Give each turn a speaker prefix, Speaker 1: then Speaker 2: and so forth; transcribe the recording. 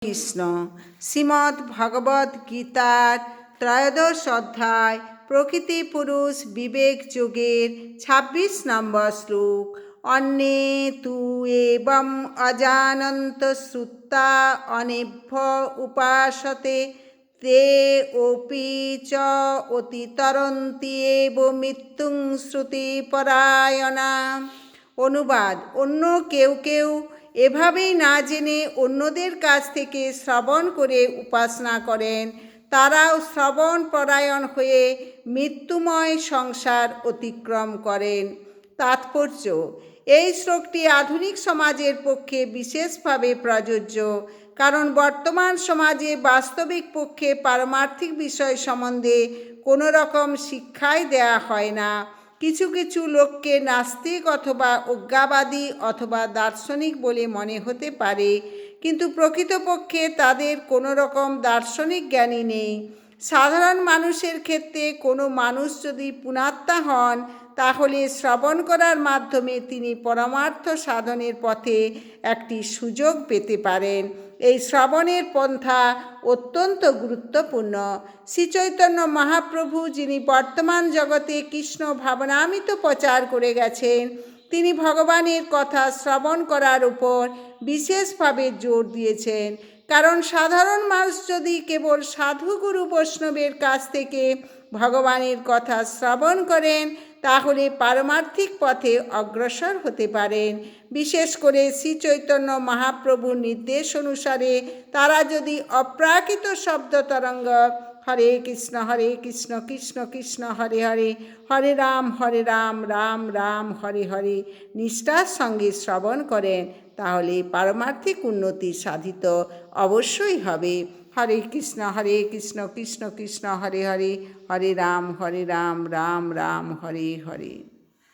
Speaker 1: কৃষ্ণ। শ্রীমদ্ ভগবদ্ গীতার ত্রয়োদশ অধ্যায় প্রকৃতি পুরুষ বিবেক যোগের ২৬ নম্বর শ্লোক। অন্যে তু এবম অজানন্ত শ্রুতা অনেভ্য উপাসতে তে অপি চ অতিতরন্তি এব মৃত্যুং শ্রুতিপরায়ণা। অনুবাদ: অন্য কেউ কেউ এভাবেই না জেনে অন্যদের কাছ থেকে শ্রবণ করে উপাসনা করেন। তারাও শ্রবণ পরায়ণ হয়ে মৃত্যুময় সংসার অতিক্রম করেন। তাৎপর্য: এই শ্লোকটি আধুনিক সমাজের পক্ষে বিশেষভাবে প্রযোজ্য, কারণ বর্তমান সমাজে বাস্তবিক পক্ষে পারমার্থিক বিষয় সম্বন্ধে কোনো রকম শিক্ষাই দেয়া হয় না। কিছু কিছু লোককে নাস্তিক অথবা অজ্ঞাবাদী অথবা দার্শনিক বলে মনে হতে পারে, কিন্তু প্রকৃতপক্ষে তাদের কোনো রকম দার্শনিক জ্ঞানই নেই। সাধারণ মানুষের ক্ষেত্রে কোনো মানুষ যদি পুণাত্মা হন, তাহলে শ্রবণ করার মাধ্যমে তিনি পরমার্থ সাধনের পথে একটি সুযোগ পেতে পারেন। এই শ্রবণের পন্থা অত্যন্ত গুরুত্বপূর্ণ। শ্রীচৈতন্য মহাপ্রভু, যিনি বর্তমান জগতে কৃষ্ণ ভাবনামৃত প্রচার করে গেছেন, তিনি ভগবানের কথা শ্রবণ করার উপর বিশেষভাবে জোর দিয়েছেন। কারণ সাধারণ মানুষ যদি কেবল সাধু গুরু বৈষ্ণবের কাছ থেকে ভগবানের কথা শ্রবণ করেন, তাহলে পারমার্থিক পথে অগ্রসর হতে পারেন। বিশেষ করে শ্রী চৈতন্য মহাপ্রভুর নির্দেশ অনুসারে তারা যদি অপ্রাকৃত শব্দ তরঙ্গ হরে কৃষ্ণ কৃষ্ণ কৃষ্ণ হরে হরে, হরে রাম রাম রাম হরে হরে নিষ্ঠার সঙ্গে শ্রবণ করেন, তাহলে পারমার্থিক উন্নতি সাধিত অবশ্যই হবে। হরে কৃষ্ণ কৃষ্ণ কৃষ্ণ হরে হরে, হরে রাম রাম রাম হরে হরে।